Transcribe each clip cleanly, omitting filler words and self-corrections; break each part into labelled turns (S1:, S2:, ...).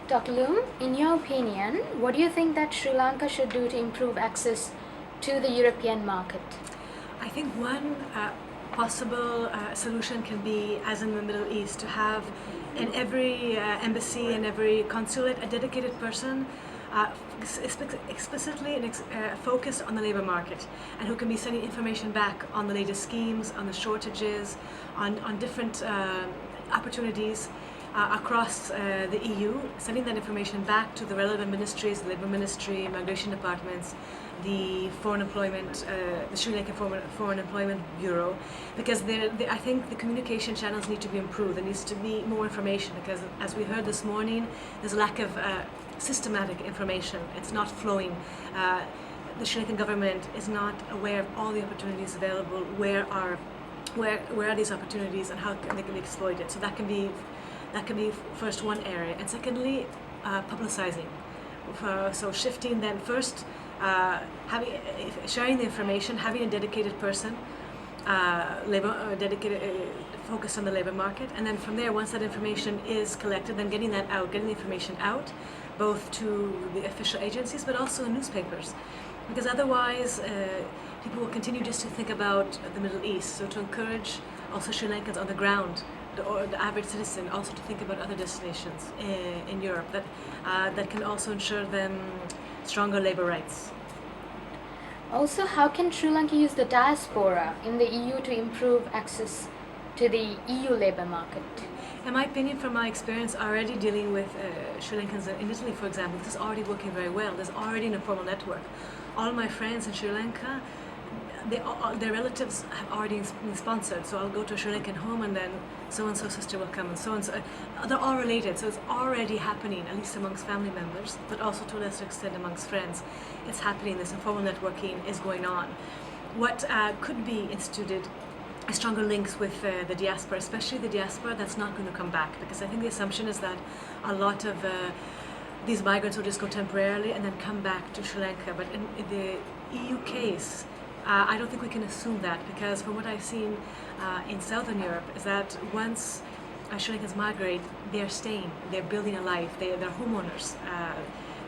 S1: Dr. Lum, in your opinion, what do you think that Sri Lanka should do to improve access to the European market?
S2: I think one possible solution can be, as in the Middle East, to have in every embassy and every consulate a dedicated person explicitly focused on the labor market, and who can be sending information back on the latest schemes, on the shortages, on different opportunities across the EU, sending that information back to the relevant ministries, the Labour Ministry, Migration Departments, the Foreign Employment, the Sri Lanka Foreign Employment Bureau, because I think the communication channels need to be improved. There needs to be more information, because as we heard this morning, there's a lack of systematic information. It's not flowing. The Sri Lankan government is not aware of all the opportunities available. Where are these opportunities, and how they can be exploited? So that can be first one area, and secondly, publicizing. So shifting then first, sharing the information, having a dedicated person, focused on the labor market, and then from there, once that information is collected, then getting the information out, both to the official agencies, but also the newspapers, because otherwise people will continue just to think about the Middle East. So to encourage also Sri Lankans on the ground, or the average citizen, also to think about other destinations in Europe that can also ensure them stronger labor rights.
S1: Also, how can Sri Lanka use the diaspora in the EU to improve access to the EU labor market?
S2: In my opinion, from my experience already dealing with Sri Lankans in Italy, for example, this is already working very well. There's already an informal network. All my friends in Sri Lanka, their relatives have already been sponsored. So I'll go to a Sri Lankan home, and then so-and-so sister will come, and so-and-so. They're all related, so it's already happening, at least amongst family members, but also to a lesser extent amongst friends. It's happening. This informal networking is going on. What could be instituted is stronger links with the diaspora, especially the diaspora that's not going to come back, because I think the assumption is that a lot of these migrants will just go temporarily and then come back to Sri Lanka. But in the EU case, I don't think we can assume that, because from what I've seen in Southern Europe is that once Sri Lankans migrate, they're staying, they're building a life, they're homeowners.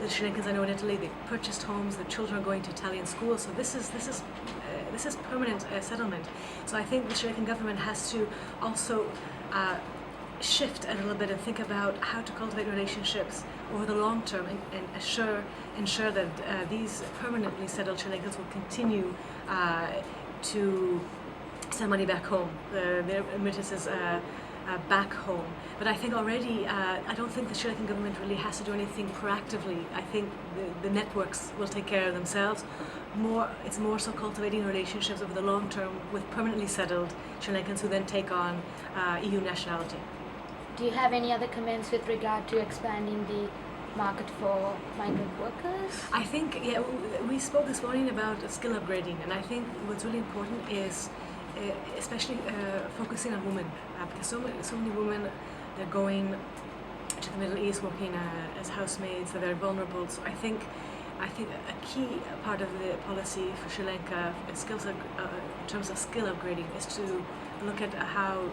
S2: The Sri Lankans I know in Italy, they purchased homes, their children are going to Italian schools, so this is permanent settlement. So I think the Sri Lankan government has to also shift a little bit and think about how to cultivate relationships over the long term, and ensure that these permanently settled Sri Lankans will continue to send money back home, their remittances back home. But I think already, I don't think the Sri Lankan government really has to do anything proactively. I think the networks will take care of themselves. It's more so cultivating relationships over the long term with permanently settled Sri Lankans who then take on EU nationality.
S1: Do you have any other comments with regard to expanding the market for migrant workers?
S2: I think, we spoke this morning about skill upgrading, and I think what's really important is especially focusing on women, because so many women, they're going to the Middle East working as housemaids. They're very vulnerable. So I think a key part of the policy for Sri Lanka in terms of skill upgrading is to look at how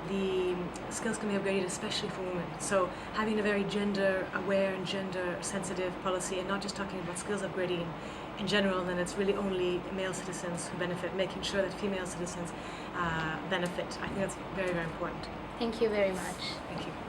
S2: the skills can be upgraded, especially for women. So having a very gender-aware and gender-sensitive policy, and not just talking about skills upgrading in general, then it's really only male citizens who benefit, making sure that female citizens benefit. I think that's very, very important.
S1: Thank you very much.
S2: Thank you.